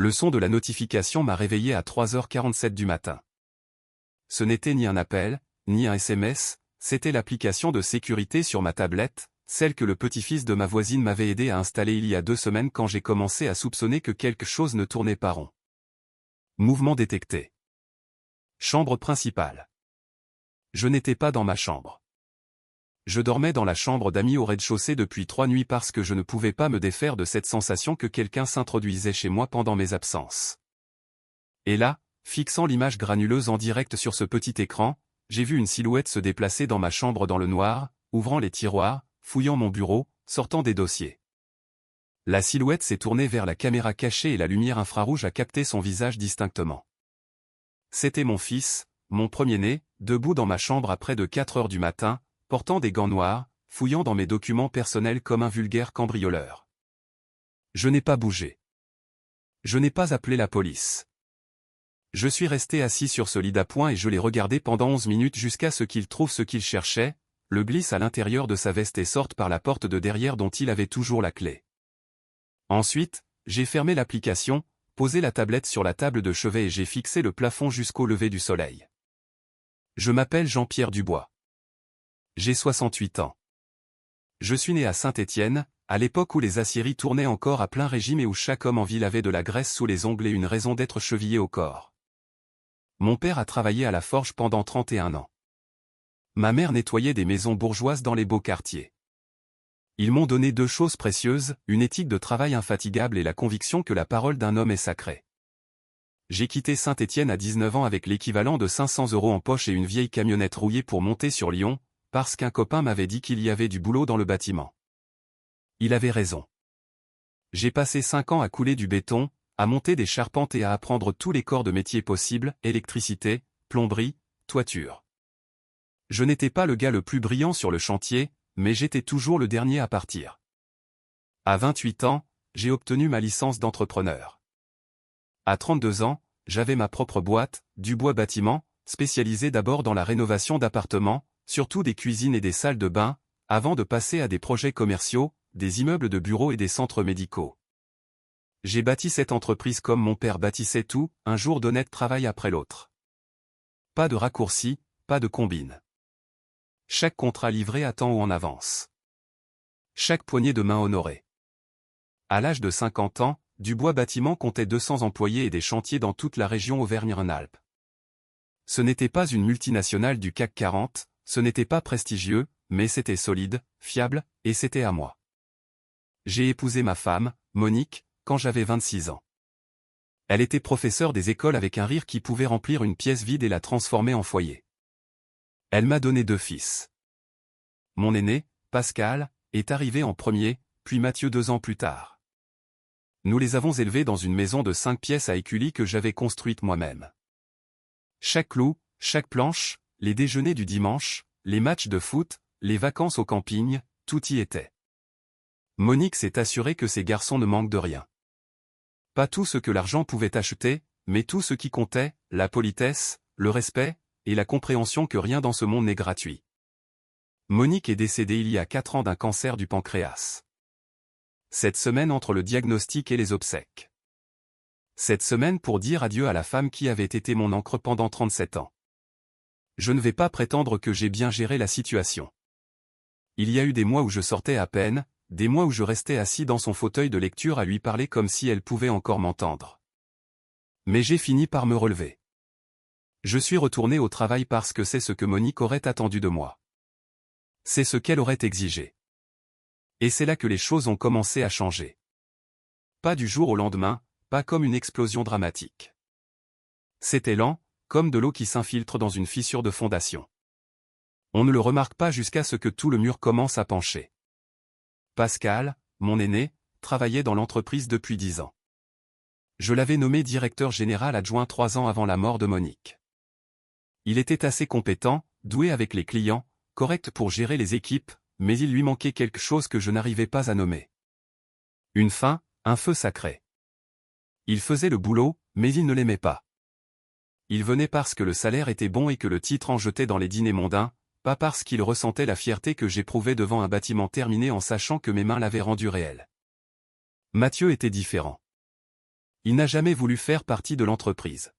Le son de la notification m'a réveillé à 3h47 du matin. Ce n'était ni un appel, ni un SMS, c'était l'application de sécurité sur ma tablette, celle que le petit-fils de ma voisine m'avait aidé à installer il y a 2 semaines quand j'ai commencé à soupçonner que quelque chose ne tournait pas rond. Mouvement détecté. Chambre principale. Je n'étais pas dans ma chambre. Je dormais dans la chambre d'amis au rez-de-chaussée depuis 3 nuits parce que je ne pouvais pas me défaire de cette sensation que quelqu'un s'introduisait chez moi pendant mes absences. Et là, fixant l'image granuleuse en direct sur ce petit écran, j'ai vu une silhouette se déplacer dans ma chambre dans le noir, ouvrant les tiroirs, fouillant mon bureau, sortant des dossiers. La silhouette s'est tournée vers la caméra cachée et la lumière infrarouge a capté son visage distinctement. C'était mon fils, mon premier-né, debout dans ma chambre à près de 4 heures du matin, portant des gants noirs, fouillant dans mes documents personnels comme un vulgaire cambrioleur. Je n'ai pas bougé. Je n'ai pas appelé la police. Je suis resté assis sur ce lit d'appoint et je l'ai regardé pendant 11 minutes jusqu'à ce qu'il trouve ce qu'il cherchait, le glisse à l'intérieur de sa veste et sorte par la porte de derrière dont il avait toujours la clé. Ensuite, j'ai fermé l'application, posé la tablette sur la table de chevet et j'ai fixé le plafond jusqu'au lever du soleil. Je m'appelle Jean-Pierre Dubois. J'ai 68 ans. Je suis né à Saint-Étienne, à l'époque où les aciéries tournaient encore à plein régime et où chaque homme en ville avait de la graisse sous les ongles et une raison d'être chevillé au corps. Mon père a travaillé à la forge pendant 31 ans. Ma mère nettoyait des maisons bourgeoises dans les beaux quartiers. Ils m'ont donné 2 choses précieuses, une éthique de travail infatigable et la conviction que la parole d'un homme est sacrée. J'ai quitté Saint-Étienne à 19 ans avec l'équivalent de 500 € en poche et une vieille camionnette rouillée pour monter sur Lyon, parce qu'un copain m'avait dit qu'il y avait du boulot dans le bâtiment. Il avait raison. J'ai passé 5 ans à couler du béton, à monter des charpentes et à apprendre tous les corps de métier possibles, électricité, plomberie, toiture. Je n'étais pas le gars le plus brillant sur le chantier, mais j'étais toujours le dernier à partir. À 28 ans, j'ai obtenu ma licence d'entrepreneur. À 32 ans, j'avais ma propre boîte, Dubois Bâtiment, spécialisée d'abord dans la rénovation d'appartements, surtout des cuisines et des salles de bain, avant de passer à des projets commerciaux, des immeubles de bureaux et des centres médicaux. J'ai bâti cette entreprise comme mon père bâtissait tout, un jour d'honnête travail après l'autre. Pas de raccourci, pas de combine. Chaque contrat livré à temps ou en avance. Chaque poignée de main honorée. À l'âge de 50 ans, Dubois Bâtiment comptait 200 employés et des chantiers dans toute la région Auvergne-Rhône-Alpes. Ce n'était pas une multinationale du CAC 40, ce n'était pas prestigieux, mais c'était solide, fiable, et c'était à moi. J'ai épousé ma femme, Monique, quand j'avais 26 ans. Elle était professeure des écoles avec un rire qui pouvait remplir une pièce vide et la transformer en foyer. Elle m'a donné 2 fils. Mon aîné, Pascal, est arrivé en premier, puis Mathieu 2 ans plus tard. Nous les avons élevés dans une maison de 5 pièces à Écully que j'avais construite moi-même. Chaque clou, chaque planche, les déjeuners du dimanche, les matchs de foot, les vacances au camping, tout y était. Monique s'est assurée que ses garçons ne manquent de rien. Pas tout ce que l'argent pouvait acheter, mais tout ce qui comptait, la politesse, le respect, et la compréhension que rien dans ce monde n'est gratuit. Monique est décédée il y a 4 ans d'un cancer du pancréas. Cette semaine entre le diagnostic et les obsèques. Cette semaine pour dire adieu à la femme qui avait été mon ancre pendant 37 ans. Je ne vais pas prétendre que j'ai bien géré la situation. Il y a eu des mois où je sortais à peine, des mois où je restais assis dans son fauteuil de lecture à lui parler comme si elle pouvait encore m'entendre. Mais j'ai fini par me relever. Je suis retourné au travail parce que c'est ce que Monique aurait attendu de moi. C'est ce qu'elle aurait exigé. Et c'est là que les choses ont commencé à changer. Pas du jour au lendemain, pas comme une explosion dramatique. C'était lent, comme de l'eau qui s'infiltre dans une fissure de fondation. On ne le remarque pas jusqu'à ce que tout le mur commence à pencher. Pascal, mon aîné, travaillait dans l'entreprise depuis 10 ans. Je l'avais nommé directeur général adjoint 3 ans avant la mort de Monique. Il était assez compétent, doué avec les clients, correct pour gérer les équipes, mais il lui manquait quelque chose que je n'arrivais pas à nommer. Une faim, un feu sacré. Il faisait le boulot, mais il ne l'aimait pas. Il venait parce que le salaire était bon et que le titre en jetait dans les dîners mondains, pas parce qu'il ressentait la fierté que j'éprouvais devant un bâtiment terminé en sachant que mes mains l'avaient rendu réel. Mathieu était différent. Il n'a jamais voulu faire partie de l'entreprise.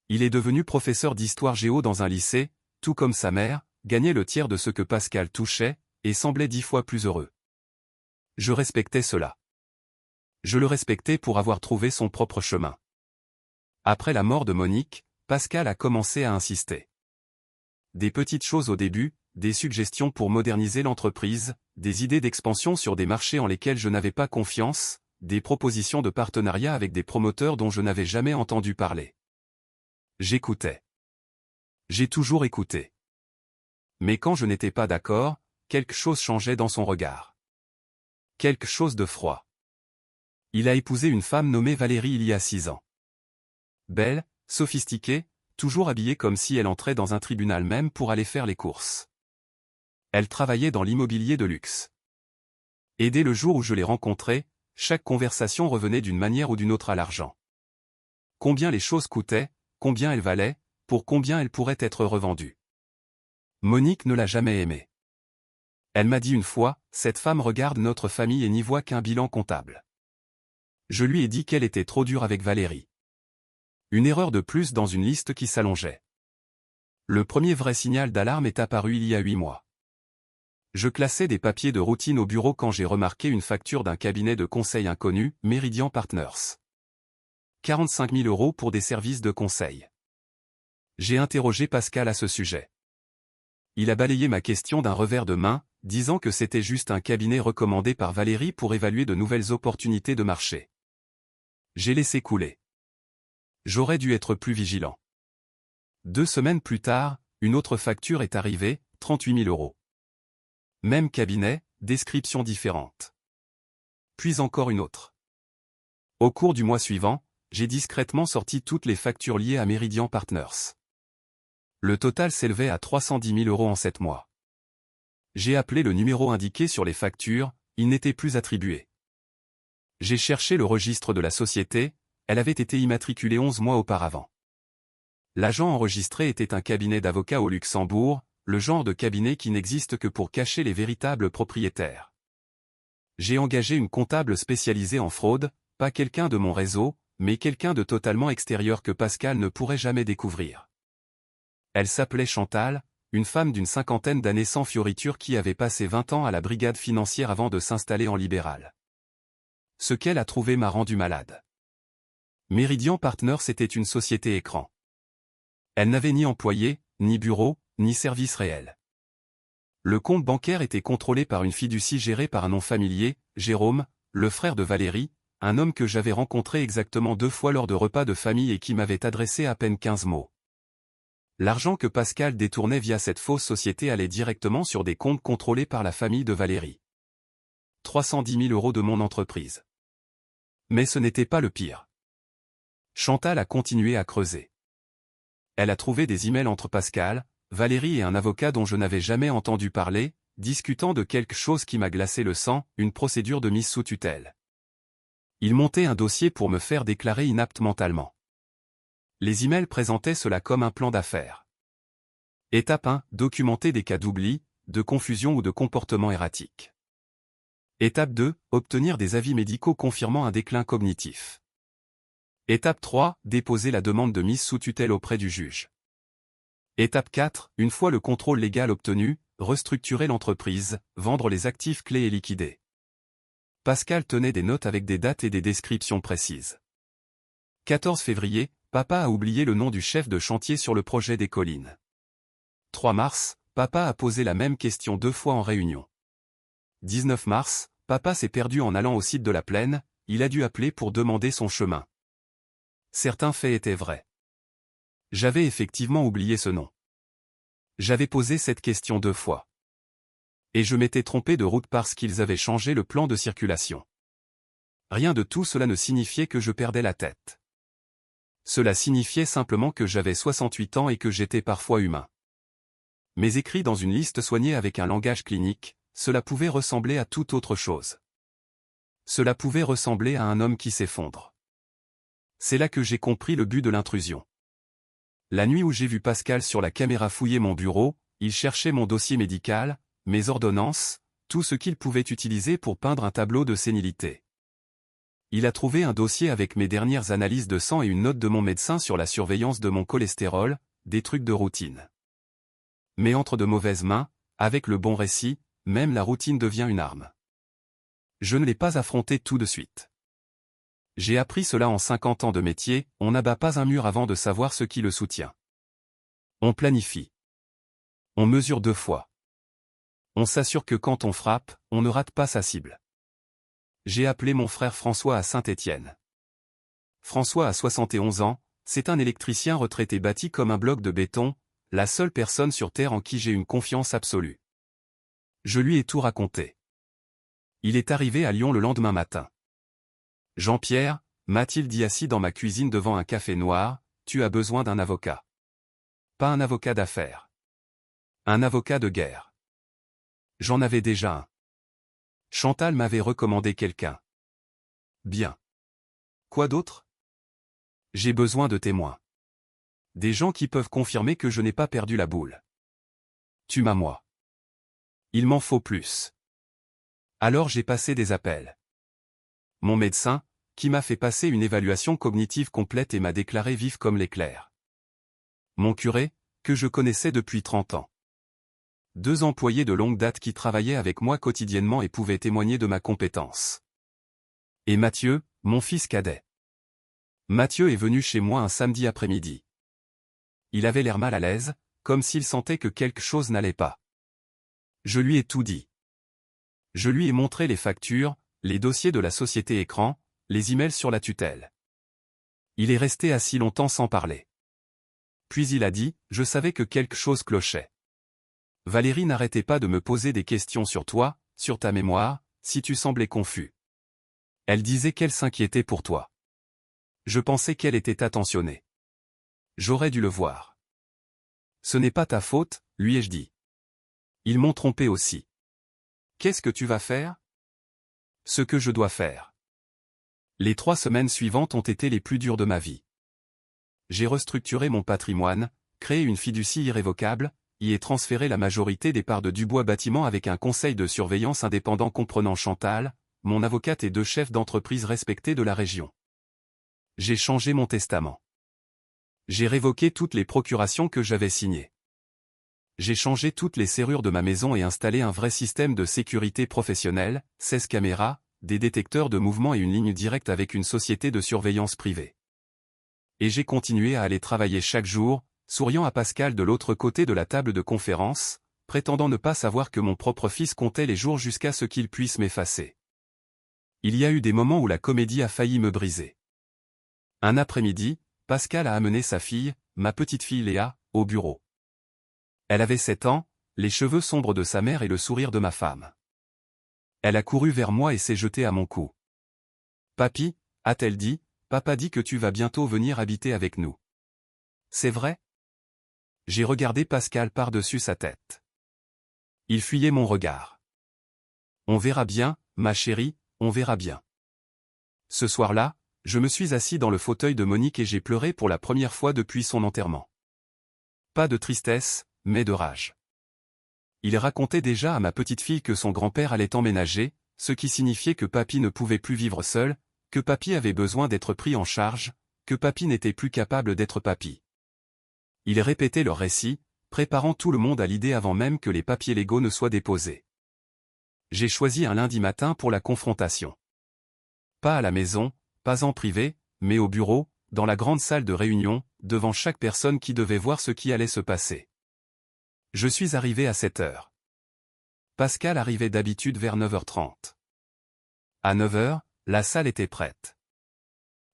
Il est devenu professeur d'histoire géo dans un lycée, tout comme sa mère, gagnait le tiers de ce que Pascal touchait, et semblait 10 fois plus heureux. Je respectais cela. Je le respectais pour avoir trouvé son propre chemin. Après la mort de Monique, Pascal a commencé à insister. Des petites choses au début, des suggestions pour moderniser l'entreprise, des idées d'expansion sur des marchés en lesquels je n'avais pas confiance, des propositions de partenariat avec des promoteurs dont je n'avais jamais entendu parler. J'écoutais. J'ai toujours écouté. Mais quand je n'étais pas d'accord, quelque chose changeait dans son regard. Quelque chose de froid. Il a épousé une femme nommée Valérie il y a 6 ans. Belle, sophistiquée, toujours habillée comme si elle entrait dans un tribunal même pour aller faire les courses. Elle travaillait dans l'immobilier de luxe. Et dès le jour où je l'ai rencontrée, chaque conversation revenait d'une manière ou d'une autre à l'argent. Combien les choses coûtaient, combien elles valaient, pour combien elles pourraient être revendues. Monique ne l'a jamais aimée. Elle m'a dit une fois, cette femme regarde notre famille et n'y voit qu'un bilan comptable. Je lui ai dit qu'elle était trop dure avec Valérie. Une erreur de plus dans une liste qui s'allongeait. Le premier vrai signal d'alarme est apparu il y a 8 mois. Je classais des papiers de routine au bureau quand j'ai remarqué une facture d'un cabinet de conseil inconnu, Meridian Partners. 45 000 € pour des services de conseil. J'ai interrogé Pascal à ce sujet. Il a balayé ma question d'un revers de main, disant que c'était juste un cabinet recommandé par Valérie pour évaluer de nouvelles opportunités de marché. J'ai laissé couler. J'aurais dû être plus vigilant. 2 semaines plus tard, une autre facture est arrivée, 38 000 €. Même cabinet, description différente. Puis encore une autre. Au cours du mois suivant, j'ai discrètement sorti toutes les factures liées à Meridian Partners. Le total s'élevait à 310 000 € en 7 mois. J'ai appelé le numéro indiqué sur les factures, il n'était plus attribué. J'ai cherché le registre de la société, elle avait été immatriculée 11 mois auparavant. L'agent enregistré était un cabinet d'avocats au Luxembourg, le genre de cabinet qui n'existe que pour cacher les véritables propriétaires. J'ai engagé une comptable spécialisée en fraude, pas quelqu'un de mon réseau, mais quelqu'un de totalement extérieur que Pascal ne pourrait jamais découvrir. Elle s'appelait Chantal, une femme d'une 50aine d'années sans fioriture qui avait passé 20 ans à la brigade financière avant de s'installer en libéral. Ce qu'elle a trouvé m'a rendu malade. Meridian Partners était une société écran. Elle n'avait ni employé, ni bureau, ni service réel. Le compte bancaire était contrôlé par une fiducie gérée par un nom familier, Jérôme, le frère de Valérie, un homme que j'avais rencontré exactement 2 fois lors de repas de famille et qui m'avait adressé à peine 15 mots. L'argent que Pascal détournait via cette fausse société allait directement sur des comptes contrôlés par la famille de Valérie. 310 000 € de mon entreprise. Mais ce n'était pas le pire. Chantal a continué à creuser. Elle a trouvé des emails entre Pascal, Valérie et un avocat dont je n'avais jamais entendu parler, discutant de quelque chose qui m'a glacé le sang, une procédure de mise sous tutelle. Ils montaient un dossier pour me faire déclarer inapte mentalement. Les emails présentaient cela comme un plan d'affaires. Étape 1, documenter des cas d'oubli, de confusion ou de comportement erratique. Étape 2, obtenir des avis médicaux confirmant un déclin cognitif. Étape 3, déposer la demande de mise sous tutelle auprès du juge. Étape 4, une fois le contrôle légal obtenu, restructurer l'entreprise, vendre les actifs clés et liquider. Pascal tenait des notes avec des dates et des descriptions précises. 14 février, papa a oublié le nom du chef de chantier sur le projet des collines. 3 mars, papa a posé la même question 2 fois en réunion. 19 mars, papa s'est perdu en allant au site de la plaine, il a dû appeler pour demander son chemin. Certains faits étaient vrais. J'avais effectivement oublié ce nom. J'avais posé cette question 2 fois. Et je m'étais trompé de route parce qu'ils avaient changé le plan de circulation. Rien de tout cela ne signifiait que je perdais la tête. Cela signifiait simplement que j'avais 68 ans et que j'étais parfois humain. Mais écrit dans une liste soignée avec un langage clinique, cela pouvait ressembler à toute autre chose. Cela pouvait ressembler à un homme qui s'effondre. C'est là que j'ai compris le but de l'intrusion. La nuit où j'ai vu Pascal sur la caméra fouiller mon bureau, il cherchait mon dossier médical, mes ordonnances, tout ce qu'il pouvait utiliser pour peindre un tableau de sénilité. Il a trouvé un dossier avec mes dernières analyses de sang et une note de mon médecin sur la surveillance de mon cholestérol, des trucs de routine. Mais entre de mauvaises mains, avec le bon récit, même la routine devient une arme. Je ne l'ai pas affronté tout de suite. J'ai appris cela en 50 ans de métier, on n'abat pas un mur avant de savoir ce qui le soutient. On planifie. On mesure 2 fois. On s'assure que quand on frappe, on ne rate pas sa cible. J'ai appelé mon frère François à Saint-Étienne. François a 71 ans, c'est un électricien retraité bâti comme un bloc de béton, la seule personne sur Terre en qui j'ai une confiance absolue. Je lui ai tout raconté. Il est arrivé à Lyon le lendemain matin. Jean-Pierre, m'a-t-il dit assis dans ma cuisine devant un café noir, tu as besoin d'un avocat. Pas un avocat d'affaires. Un avocat de guerre. J'en avais déjà un. Chantal m'avait recommandé quelqu'un. Bien. Quoi d'autre? J'ai besoin de témoins. Des gens qui peuvent confirmer que je n'ai pas perdu la boule. Tu m'as moi. Il m'en faut plus. Alors j'ai passé des appels. Mon médecin, qui m'a fait passer une évaluation cognitive complète et m'a déclaré vif comme l'éclair. Mon curé, que je connaissais depuis 30 ans. 2 employés de longue date qui travaillaient avec moi quotidiennement et pouvaient témoigner de ma compétence. Et Mathieu, mon fils cadet. Mathieu est venu chez moi un samedi après-midi. Il avait l'air mal à l'aise, comme s'il sentait que quelque chose n'allait pas. Je lui ai tout dit. Je lui ai montré les factures, les dossiers de la société écran, les emails sur la tutelle. Il est resté assis longtemps sans parler. Puis il a dit, je savais que quelque chose clochait. Valérie n'arrêtait pas de me poser des questions sur toi, sur ta mémoire, si tu semblais confus. Elle disait qu'elle s'inquiétait pour toi. Je pensais qu'elle était attentionnée. J'aurais dû le voir. Ce n'est pas ta faute, lui ai-je dit. Ils m'ont trompé aussi. Qu'est-ce que tu vas faire? Ce que je dois faire. Les 3 semaines suivantes ont été les plus dures de ma vie. J'ai restructuré mon patrimoine, créé une fiducie irrévocable, y ai transféré la majorité des parts de Dubois Bâtiment avec un conseil de surveillance indépendant comprenant Chantal, mon avocate et 2 chefs d'entreprise respectés de la région. J'ai changé mon testament. J'ai révoqué toutes les procurations que j'avais signées. J'ai changé toutes les serrures de ma maison et installé un vrai système de sécurité professionnelle, 16 caméras, des détecteurs de mouvement et une ligne directe avec une société de surveillance privée. Et j'ai continué à aller travailler chaque jour, souriant à Pascal de l'autre côté de la table de conférence, prétendant ne pas savoir que mon propre fils comptait les jours jusqu'à ce qu'il puisse m'effacer. Il y a eu des moments où la comédie a failli me briser. Un après-midi, Pascal a amené sa fille, ma petite fille Léa, au bureau. Elle avait 7 ans, les cheveux sombres de sa mère et le sourire de ma femme. Elle a couru vers moi et s'est jetée à mon cou. « Papy, a-t-elle dit, papa dit que tu vas bientôt venir habiter avec nous. C'est vrai ?» J'ai regardé Pascal par-dessus sa tête. Il fuyait mon regard. « On verra bien, ma chérie, on verra bien. » Ce soir-là, je me suis assis dans le fauteuil de Monique et j'ai pleuré pour la première fois depuis son enterrement. Pas de tristesse, mais de rage. Il racontait déjà à ma petite fille que son grand-père allait emménager, ce qui signifiait que papy ne pouvait plus vivre seul, que papy avait besoin d'être pris en charge, que papy n'était plus capable d'être papy. Il répétait leur récit, préparant tout le monde à l'idée avant même que les papiers légaux ne soient déposés. J'ai choisi un lundi matin pour la confrontation. Pas à la maison, pas en privé, mais au bureau, dans la grande salle de réunion, devant chaque personne qui devait voir ce qui allait se passer. Je suis arrivé à 7 heures. Pascal arrivait d'habitude vers 9h30. À 9h, la salle était prête.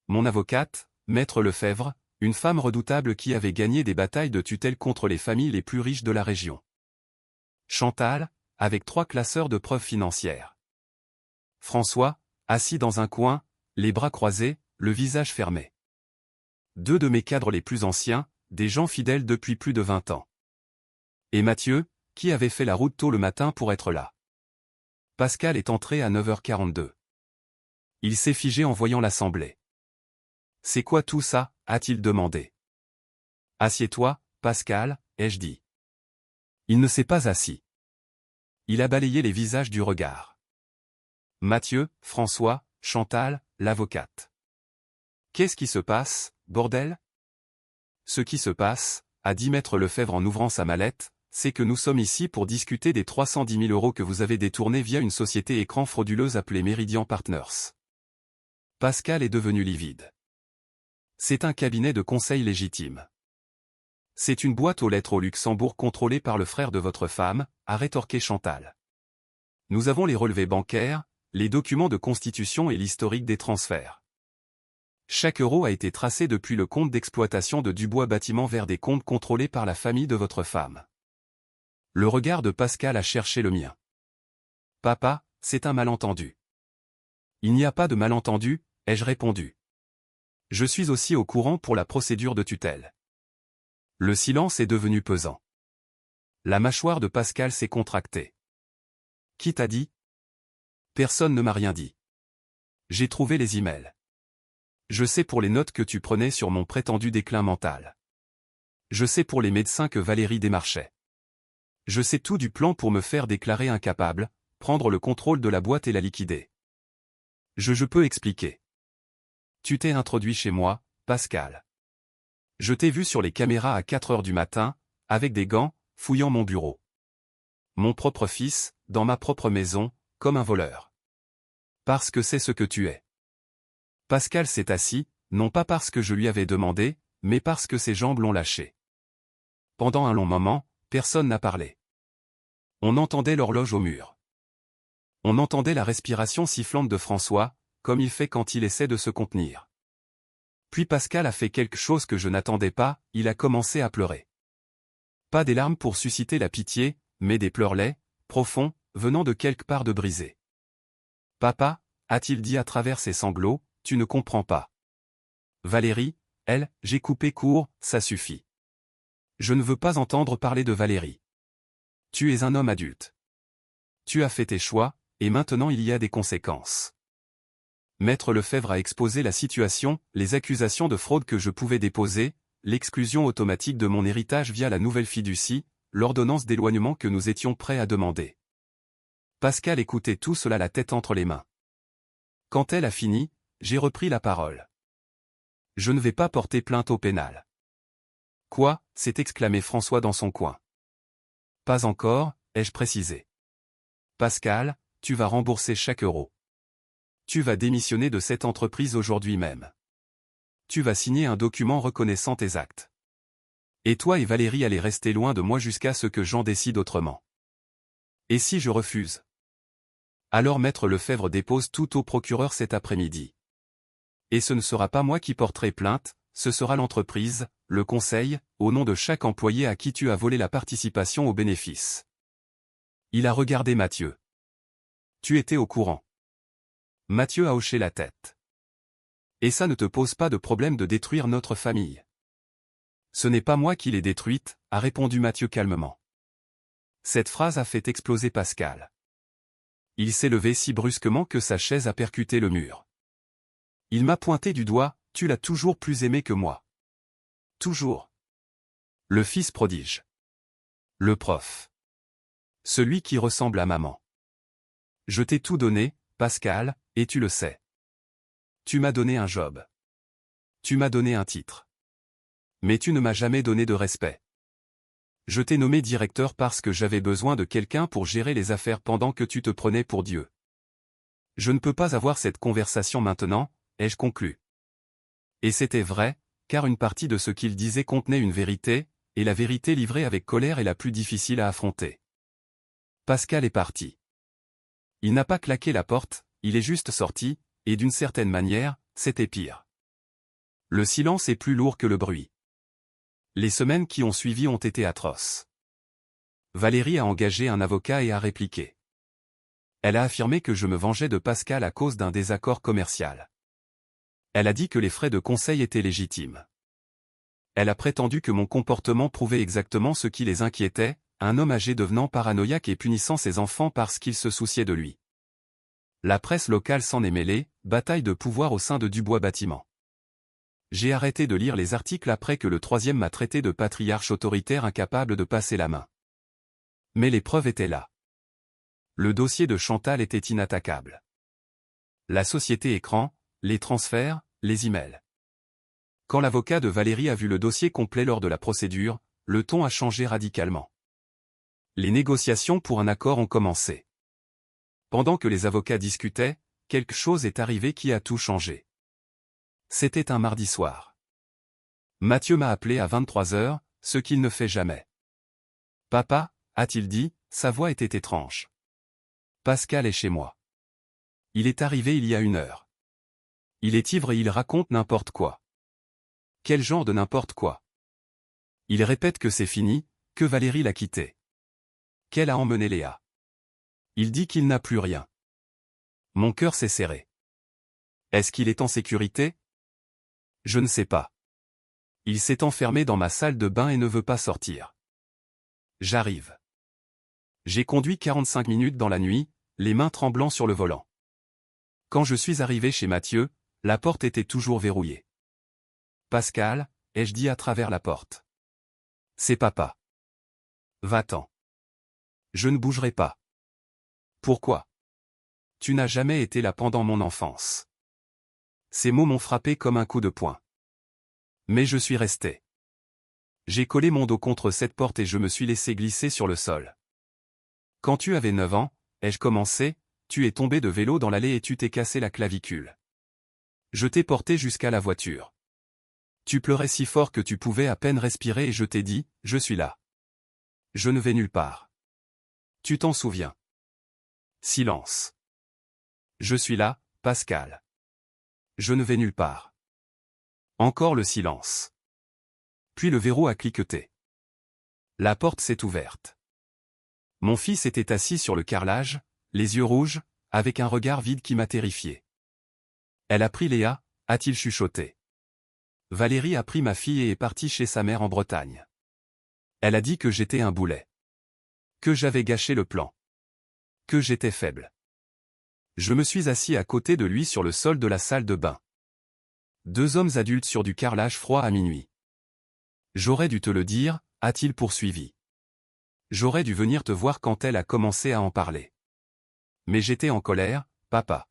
Mon avocate, Maître Lefebvre, une femme redoutable qui avait gagné des batailles de tutelle contre les familles les plus riches de la région. Chantal, avec 3 classeurs de preuves financières. François, assis dans un coin, les bras croisés, le visage fermé. 2 de mes cadres les plus anciens, des gens fidèles depuis plus de 20 ans. Et Mathieu, qui avait fait la route tôt le matin pour être là. Pascal est entré à 9h42. Il s'est figé en voyant l'assemblée. « C'est quoi tout ça ?» a-t-il demandé. « Assieds-toi, Pascal, ai-je dit. » Il ne s'est pas assis. Il a balayé les visages du regard. Mathieu, François, Chantal, l'avocate. Qu'est-ce qui se passe, bordel? Ce qui se passe, a dit maître Lefebvre en ouvrant sa mallette, c'est que nous sommes ici pour discuter des 310 000 € que vous avez détournés via une société écran frauduleuse appelée Meridian Partners. Pascal est devenu livide. C'est un cabinet de conseil légitime. C'est une boîte aux lettres au Luxembourg contrôlée par le frère de votre femme, a rétorqué Chantal. Nous avons les relevés bancaires, les documents de constitution et l'historique des transferts. Chaque euro a été tracé depuis le compte d'exploitation de Dubois Bâtiment vers des comptes contrôlés par la famille de votre femme. Le regard de Pascal a cherché le mien. Papa, c'est un malentendu. Il n'y a pas de malentendu, ai-je répondu. Je suis aussi au courant pour la procédure de tutelle. Le silence est devenu pesant. La mâchoire de Pascal s'est contractée. Qui t'a dit? Personne ne m'a rien dit. J'ai trouvé les emails. Je sais pour les notes que tu prenais sur mon prétendu déclin mental. Je sais pour les médecins que Valérie démarchait. Je sais tout du plan pour me faire déclarer incapable, prendre le contrôle de la boîte et la liquider. Je peux expliquer. Tu t'es introduit chez moi, Pascal. Je t'ai vu sur les caméras à 4 heures du matin, avec des gants, fouillant mon bureau. Mon propre fils, dans ma propre maison, comme un voleur. Parce que c'est ce que tu es. Pascal s'est assis, non pas parce que je lui avais demandé, mais parce que ses jambes l'ont lâché. Pendant un long moment, personne n'a parlé. On entendait l'horloge au mur. On entendait la respiration sifflante de François, comme il fait quand il essaie de se contenir. Puis Pascal a fait quelque chose que je n'attendais pas, il a commencé à pleurer. Pas des larmes pour susciter la pitié, mais des pleurets, profonds, venant de quelque part de brisé. Papa, a-t-il dit à travers ses sanglots, tu ne comprends pas. Valérie, elle, j'ai coupé court, ça suffit. Je ne veux pas entendre parler de Valérie. Tu es un homme adulte. Tu as fait tes choix, et maintenant il y a des conséquences. Maître Lefebvre a exposé la situation, les accusations de fraude que je pouvais déposer, l'exclusion automatique de mon héritage via la nouvelle fiducie, l'ordonnance d'éloignement que nous étions prêts à demander. Pascal écoutait tout cela la tête entre les mains. Quand elle a fini, j'ai repris la parole. Je ne vais pas porter plainte au pénal. Quoi, s'est exclamé François dans son coin. Pas encore, ai-je précisé. Pascal, tu vas rembourser chaque euro. Tu vas démissionner de cette entreprise aujourd'hui même. Tu vas signer un document reconnaissant tes actes. Et toi et Valérie allez rester loin de moi jusqu'à ce que j'en décide autrement. Et si je refuse? Alors maître Lefebvre dépose tout au procureur cet après-midi. Et ce ne sera pas moi qui porterai plainte, ce sera l'entreprise, le conseil, au nom de chaque employé à qui tu as volé la participation au bénéfice. Il a regardé Mathieu. Tu étais au courant. Mathieu a hoché la tête. Et ça ne te pose pas de problème de détruire notre famille? Ce n'est pas moi qui l'ai détruite, a répondu Mathieu calmement. Cette phrase a fait exploser Pascal. Il s'est levé si brusquement que sa chaise a percuté le mur. Il m'a pointé du doigt, tu l'as toujours plus aimé que moi. Toujours. Le fils prodige. Le prof. Celui qui ressemble à maman. Je t'ai tout donné, Pascal, et tu le sais. Tu m'as donné un job. Tu m'as donné un titre. Mais tu ne m'as jamais donné de respect. Je t'ai nommé directeur parce que j'avais besoin de quelqu'un pour gérer les affaires pendant que tu te prenais pour Dieu. Je ne peux pas avoir cette conversation maintenant, ai-je conclu. Et c'était vrai, car une partie de ce qu'il disait contenait une vérité, et la vérité livrée avec colère est la plus difficile à affronter. Pascal est parti. Il n'a pas claqué la porte, il est juste sorti, et d'une certaine manière, c'était pire. Le silence est plus lourd que le bruit. Les semaines qui ont suivi ont été atroces. Valérie a engagé un avocat et a répliqué. Elle a affirmé que je me vengeais de Pascal à cause d'un désaccord commercial. Elle a dit que les frais de conseil étaient légitimes. Elle a prétendu que mon comportement prouvait exactement ce qui les inquiétait, un homme âgé devenant paranoïaque et punissant ses enfants parce qu'il se souciait de lui. La presse locale s'en est mêlée, bataille de pouvoir au sein de Dubois Bâtiment. J'ai arrêté de lire les articles après que le troisième m'a traité de patriarche autoritaire incapable de passer la main. Mais les preuves étaient là. Le dossier de Chantal était inattaquable. La société écran, les transferts, les emails. Quand l'avocat de Valérie a vu le dossier complet lors de la procédure, le ton a changé radicalement. Les négociations pour un accord ont commencé. Pendant que les avocats discutaient, quelque chose est arrivé qui a tout changé. C'était un mardi soir. Mathieu m'a appelé à 23h, ce qu'il ne fait jamais. « Papa » a-t-il dit, sa voix était étrange. « Pascal est chez moi. Il est arrivé il y a 1 heure. Il est ivre et il raconte n'importe quoi. » Quel genre de n'importe quoi? Il répète que c'est fini, que Valérie l'a quitté. Qu'elle a emmené Léa. Il dit qu'il n'a plus rien. Mon cœur s'est serré. Est-ce qu'il est en sécurité? Je ne sais pas. Il s'est enfermé dans ma salle de bain et ne veut pas sortir. J'arrive. J'ai conduit 45 minutes dans la nuit, les mains tremblant sur le volant. Quand je suis arrivé chez Mathieu, la porte était toujours verrouillée. Pascal, ai-je dit à travers la porte. C'est papa. Va-t'en. Je ne bougerai pas. Pourquoi? Tu n'as jamais été là pendant mon enfance. Ces mots m'ont frappé comme un coup de poing. Mais je suis resté. J'ai collé mon dos contre cette porte et je me suis laissé glisser sur le sol. Quand tu avais 9 ans, ai-je commencé, tu es tombé de vélo dans l'allée et tu t'es cassé la clavicule. Je t'ai porté jusqu'à la voiture. Tu pleurais si fort que tu pouvais à peine respirer et je t'ai dit, je suis là. Je ne vais nulle part. Tu t'en souviens? Silence. Je suis là, Pascal. Je ne vais nulle part. Encore le silence. Puis le verrou a cliqueté. La porte s'est ouverte. Mon fils était assis sur le carrelage, les yeux rouges, avec un regard vide qui m'a terrifié. Elle a pris Léa, a-t-il chuchoté. Valérie a pris ma fille et est partie chez sa mère en Bretagne. Elle a dit que j'étais un boulet. Que j'avais gâché le plan. Que j'étais faible. Je me suis assis à côté de lui sur le sol de la salle de bain. 2 hommes adultes sur du carrelage froid à minuit. J'aurais dû te le dire, a-t-il poursuivi. J'aurais dû venir te voir quand elle a commencé à en parler. Mais j'étais en colère, papa.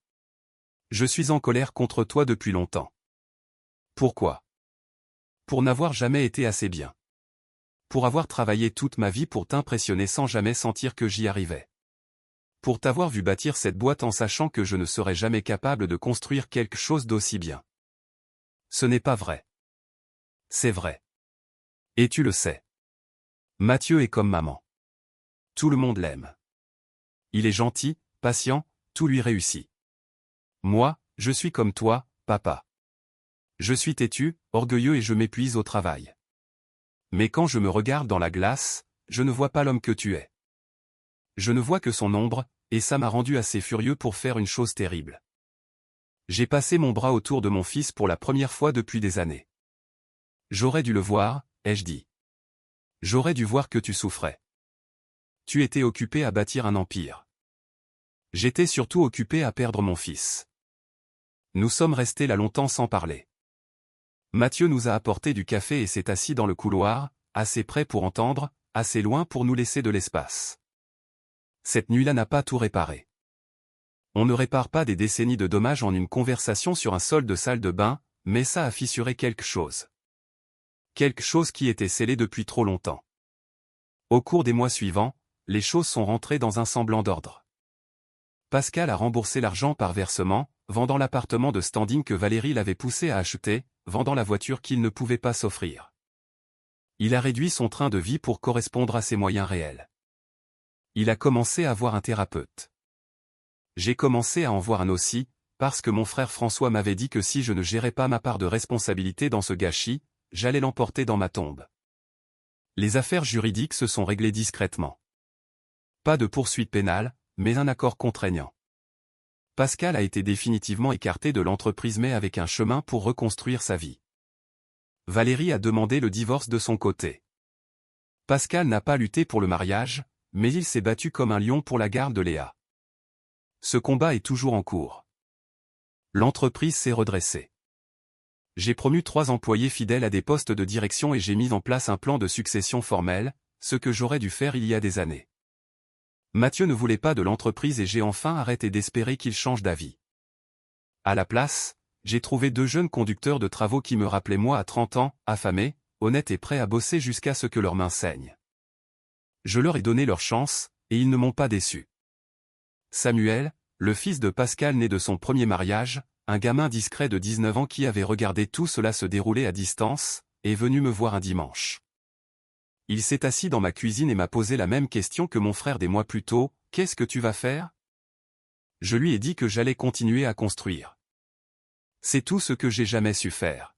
Je suis en colère contre toi depuis longtemps. Pourquoi? Pour n'avoir jamais été assez bien. Pour avoir travaillé toute ma vie pour t'impressionner sans jamais sentir que j'y arrivais. Pour t'avoir vu bâtir cette boîte en sachant que je ne serais jamais capable de construire quelque chose d'aussi bien. Ce n'est pas vrai. C'est vrai. Et tu le sais. Mathieu est comme maman. Tout le monde l'aime. Il est gentil, patient, tout lui réussit. Moi, je suis comme toi, papa. Je suis têtu, orgueilleux et je m'épuise au travail. Mais quand je me regarde dans la glace, je ne vois pas l'homme que tu es. Je ne vois que son ombre, et ça m'a rendu assez furieux pour faire une chose terrible. J'ai passé mon bras autour de mon fils pour la première fois depuis des années. J'aurais dû le voir, ai-je dit. J'aurais dû voir que tu souffrais. Tu étais occupé à bâtir un empire. J'étais surtout occupé à perdre mon fils. Nous sommes restés là longtemps sans parler. Mathieu nous a apporté du café et s'est assis dans le couloir, assez près pour entendre, assez loin pour nous laisser de l'espace. Cette nuit-là n'a pas tout réparé. On ne répare pas des décennies de dommages en une conversation sur un sol de salle de bain, mais ça a fissuré quelque chose. Quelque chose qui était scellé depuis trop longtemps. Au cours des mois suivants, les choses sont rentrées dans un semblant d'ordre. Pascal a remboursé l'argent par versement, vendant l'appartement de standing que Valérie l'avait poussé à acheter, vendant la voiture qu'il ne pouvait pas s'offrir. Il a réduit son train de vie pour correspondre à ses moyens réels. Il a commencé à voir un thérapeute. J'ai commencé à en voir un aussi, parce que mon frère François m'avait dit que si je ne gérais pas ma part de responsabilité dans ce gâchis, j'allais l'emporter dans ma tombe. Les affaires juridiques se sont réglées discrètement. Pas de poursuite pénale, mais un accord contraignant. Pascal a été définitivement écarté de l'entreprise mais avec un chemin pour reconstruire sa vie. Valérie a demandé le divorce de son côté. Pascal n'a pas lutté pour le mariage, mais il s'est battu comme un lion pour la garde de Léa. Ce combat est toujours en cours. L'entreprise s'est redressée. J'ai promu 3 employés fidèles à des postes de direction et j'ai mis en place un plan de succession formel, ce que j'aurais dû faire il y a des années. Mathieu ne voulait pas de l'entreprise et j'ai enfin arrêté d'espérer qu'il change d'avis. À la place, j'ai trouvé 2 jeunes conducteurs de travaux qui me rappelaient moi à 30 ans, affamés, honnêtes et prêts à bosser jusqu'à ce que leurs mains saignent. Je leur ai donné leur chance, et ils ne m'ont pas déçu. Samuel, le fils de Pascal né de son premier mariage, un gamin discret de 19 ans qui avait regardé tout cela se dérouler à distance, est venu me voir un dimanche. Il s'est assis dans ma cuisine et m'a posé la même question que mon frère des mois plus tôt, « Qu'est-ce que tu vas faire ?» Je lui ai dit que j'allais continuer à construire. C'est tout ce que j'ai jamais su faire.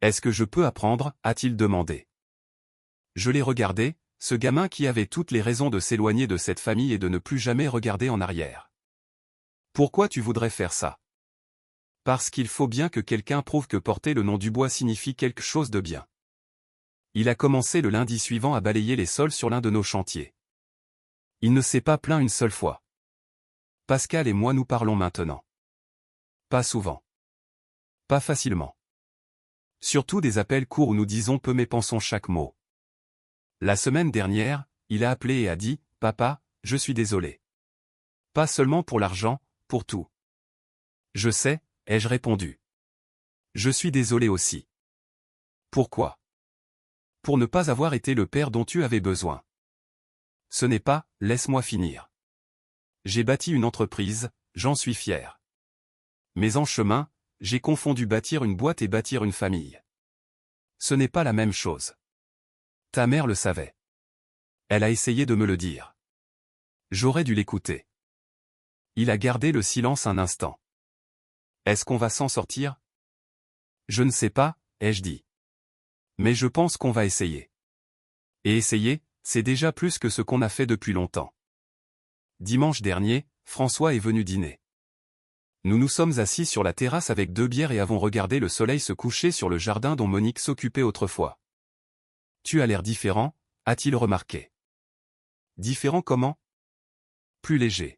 Est-ce que je peux apprendre, a-t-il demandé. Je l'ai regardé, ce gamin qui avait toutes les raisons de s'éloigner de cette famille et de ne plus jamais regarder en arrière. Pourquoi tu voudrais faire ça? Parce qu'il faut bien que quelqu'un prouve que porter le nom Dubois signifie quelque chose de bien. Il a commencé le lundi suivant à balayer les sols sur l'un de nos chantiers. Il ne s'est pas plaint une seule fois. Pascal et moi nous parlons maintenant. Pas souvent. Pas facilement. Surtout des appels courts où nous disons peu mais pensons chaque mot. La semaine dernière, il a appelé et a dit « Papa, je suis désolé. » Pas seulement pour l'argent, pour tout. Je sais, ai-je répondu. Je suis désolé aussi. Pourquoi? Pour ne pas avoir été le père dont tu avais besoin. Ce n'est pas, laisse-moi finir. J'ai bâti une entreprise, j'en suis fier. Mais en chemin, j'ai confondu bâtir une boîte et bâtir une famille. Ce n'est pas la même chose. Ta mère le savait. Elle a essayé de me le dire. J'aurais dû l'écouter. Il a gardé le silence un instant. Est-ce qu'on va s'en sortir? Je ne sais pas, ai-je dit. Mais je pense qu'on va essayer. Et essayer, c'est déjà plus que ce qu'on a fait depuis longtemps. Dimanche dernier, François est venu dîner. Nous nous sommes assis sur la terrasse avec 2 bières et avons regardé le soleil se coucher sur le jardin dont Monique s'occupait autrefois. Tu as l'air différent, a-t-il remarqué. Différent comment? Plus léger.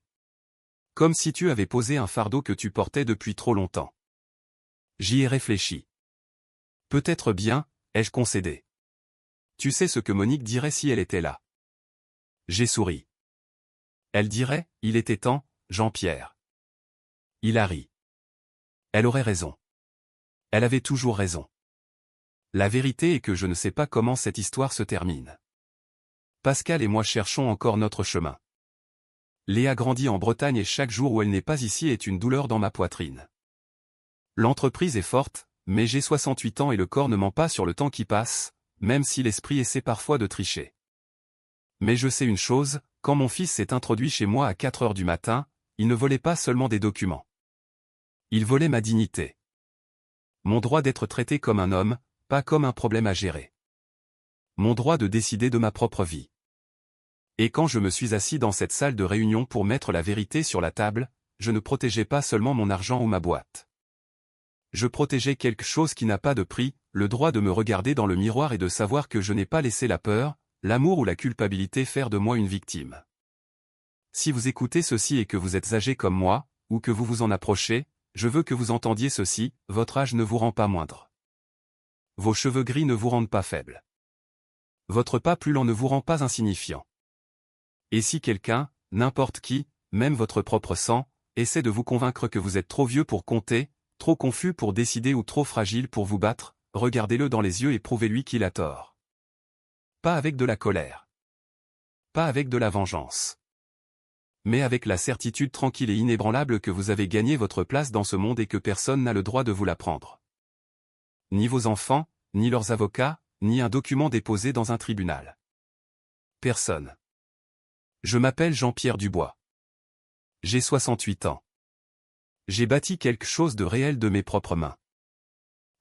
Comme si tu avais posé un fardeau que tu portais depuis trop longtemps. J'y ai réfléchi. Peut-être bien, ai-je concédé. Tu sais ce que Monique dirait si elle était là. J'ai souri. Elle dirait, il était temps, Jean-Pierre. Il a ri. Elle aurait raison. Elle avait toujours raison. La vérité est que je ne sais pas comment cette histoire se termine. Pascal et moi cherchons encore notre chemin. Léa grandit en Bretagne et chaque jour où elle n'est pas ici est une douleur dans ma poitrine. L'entreprise est forte, mais j'ai 68 ans et le corps ne ment pas sur le temps qui passe, même si l'esprit essaie parfois de tricher. Mais je sais une chose, quand mon fils s'est introduit chez moi à 4 heures du matin, il ne volait pas seulement des documents. Il volait ma dignité. Mon droit d'être traité comme un homme, pas comme un problème à gérer. Mon droit de décider de ma propre vie. Et quand je me suis assis dans cette salle de réunion pour mettre la vérité sur la table, je ne protégeais pas seulement mon argent ou ma boîte. Je protégeais quelque chose qui n'a pas de prix, le droit de me regarder dans le miroir et de savoir que je n'ai pas laissé la peur, l'amour ou la culpabilité faire de moi une victime. Si vous écoutez ceci et que vous êtes âgé comme moi, ou que vous vous en approchez, je veux que vous entendiez ceci, votre âge ne vous rend pas moindre. Vos cheveux gris ne vous rendent pas faible. Votre pas plus lent ne vous rend pas insignifiant. Et si quelqu'un, n'importe qui, même votre propre sang, essaie de vous convaincre que vous êtes trop vieux pour compter, trop confus pour décider ou trop fragile pour vous battre, regardez-le dans les yeux et prouvez-lui qu'il a tort. Pas avec de la colère. Pas avec de la vengeance. Mais avec la certitude tranquille et inébranlable que vous avez gagné votre place dans ce monde et que personne n'a le droit de vous la prendre. Ni vos enfants, ni leurs avocats, ni un document déposé dans un tribunal. Personne. Je m'appelle Jean-Pierre Dubois. J'ai 68 ans. J'ai bâti quelque chose de réel de mes propres mains.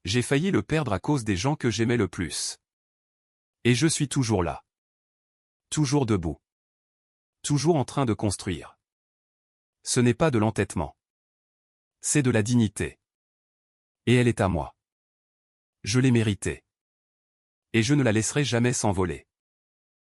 J'ai failli le perdre à cause des gens que j'aimais le plus. Et je suis toujours là. Toujours debout. Toujours en train de construire. Ce n'est pas de l'entêtement. C'est de la dignité. Et elle est à moi. Je l'ai méritée. Et je ne la laisserai jamais s'envoler.